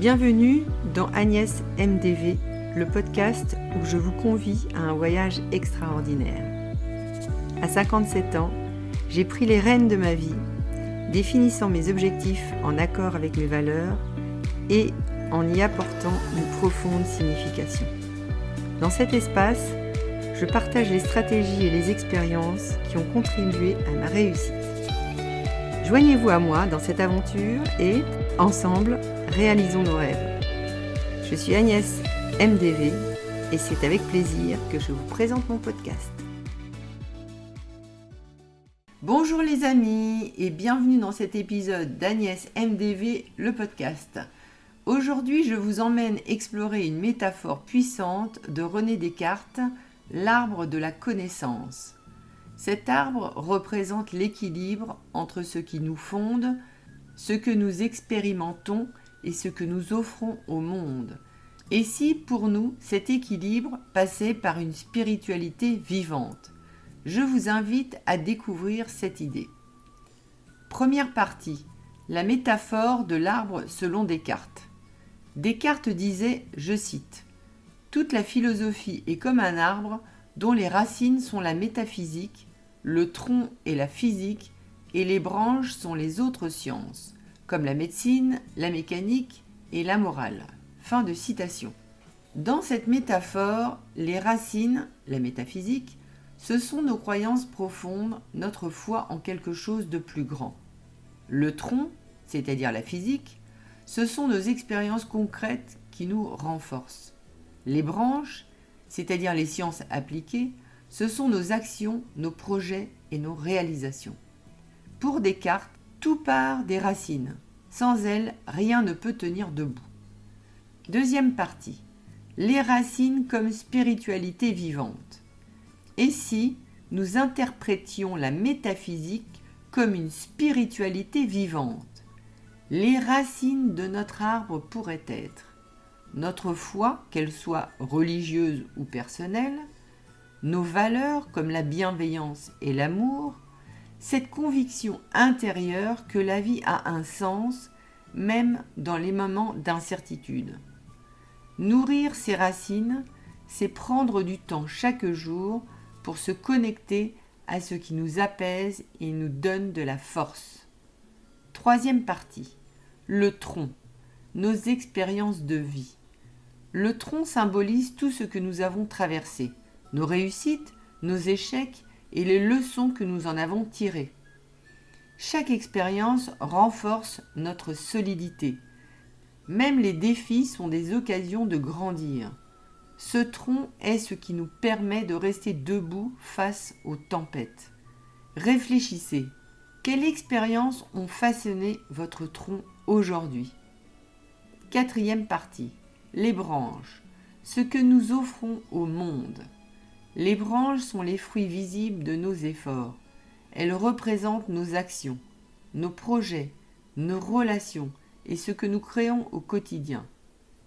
Bienvenue dans Agnès MDV, le podcast où je vous convie à un voyage extraordinaire. À 57 ans, j'ai pris les rênes de ma vie, définissant mes objectifs en accord avec mes valeurs et en y apportant une profonde signification. Dans cet espace, je partage les stratégies et les expériences qui ont contribué à ma réussite. Joignez-vous à moi dans cette aventure et, ensemble, réalisons nos rêves. Je suis Agnès MDV et c'est avec plaisir que je vous présente mon podcast. Bonjour les amis et bienvenue dans cet épisode d'Agnès MDV, le podcast. Aujourd'hui, je vous emmène explorer une métaphore puissante de René Descartes, l'arbre de la connaissance. Cet arbre représente l'équilibre entre ce qui nous fonde, ce que nous expérimentons et ce que nous offrons au monde. Et si, pour nous, cet équilibre passait par une spiritualité vivante? Je vous invite à découvrir cette idée. Première partie, la métaphore de l'arbre selon Descartes. Descartes disait, je cite, « Toute la philosophie est comme un arbre dont les racines sont la métaphysique, le tronc est la physique et les branches sont les autres sciences, comme la médecine, la mécanique et la morale. » Fin de citation. Dans cette métaphore, les racines, la métaphysique, ce sont nos croyances profondes, notre foi en quelque chose de plus grand. Le tronc, c'est-à-dire la physique, ce sont nos expériences concrètes qui nous renforcent. Les branches, c'est-à-dire les sciences appliquées, ce sont nos actions, nos projets et nos réalisations. Pour Descartes, tout part des racines. Sans elles, rien ne peut tenir debout. Deuxième partie. Les racines comme spiritualité vivante. Et si nous interprétions la métaphysique comme une spiritualité vivante? Les racines de notre arbre pourraient être notre foi, qu'elle soit religieuse ou personnelle, nos valeurs comme la bienveillance et l'amour, cette conviction intérieure que la vie a un sens, même dans les moments d'incertitude. Nourrir ces racines, c'est prendre du temps chaque jour pour se connecter à ce qui nous apaise et nous donne de la force. Troisième partie, le tronc, nos expériences de vie. Le tronc symbolise tout ce que nous avons traversé, nos réussites, nos échecs et les leçons que nous en avons tirées. Chaque expérience renforce notre solidité. Même les défis sont des occasions de grandir. Ce tronc est ce qui nous permet de rester debout face aux tempêtes. Réfléchissez, quelles expériences ont façonné votre tronc aujourd'hui? Quatrième partie, les branches, ce que nous offrons au monde. Les branches sont les fruits visibles de nos efforts. Elles représentent nos actions, nos projets, nos relations et ce que nous créons au quotidien.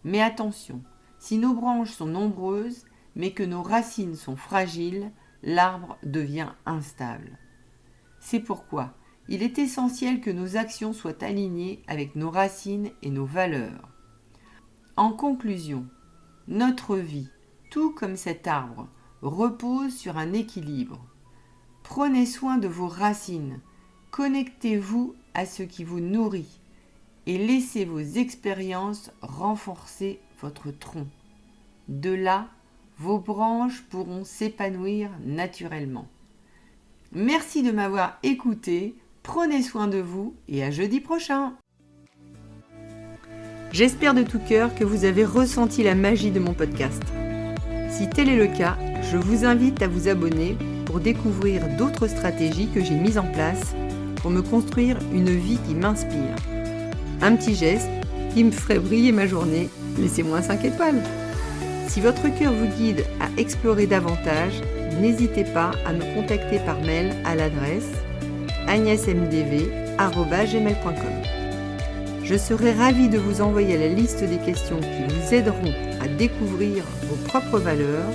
Mais attention, si nos branches sont nombreuses, mais que nos racines sont fragiles, l'arbre devient instable. C'est pourquoi il est essentiel que nos actions soient alignées avec nos racines et nos valeurs. En conclusion, notre vie, tout comme cet arbre, repose sur un équilibre. Prenez soin de vos racines, connectez-vous à ce qui vous nourrit et laissez vos expériences renforcer votre tronc. De là, vos branches pourront s'épanouir naturellement. Merci de m'avoir écouté, prenez soin de vous et à jeudi prochain. J'espère de tout cœur que vous avez ressenti la magie de mon podcast. Si tel est le cas, je vous invite à vous abonner pour découvrir d'autres stratégies que j'ai mises en place pour me construire une vie qui m'inspire. Un petit geste qui me ferait briller ma journée, laissez-moi 5 étoiles. Si votre cœur vous guide à explorer davantage, n'hésitez pas à me contacter par mail à l'adresse agnesmdv@gmail.com. Je serai ravie de vous envoyer la liste des questions qui vous aideront à découvrir vos propres valeurs,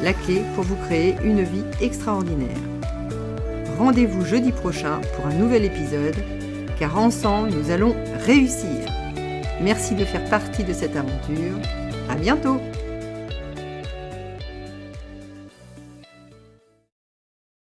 la clé pour vous créer une vie extraordinaire. Rendez-vous jeudi prochain pour un nouvel épisode, car ensemble nous allons réussir. Merci de faire partie de cette aventure. À bientôt!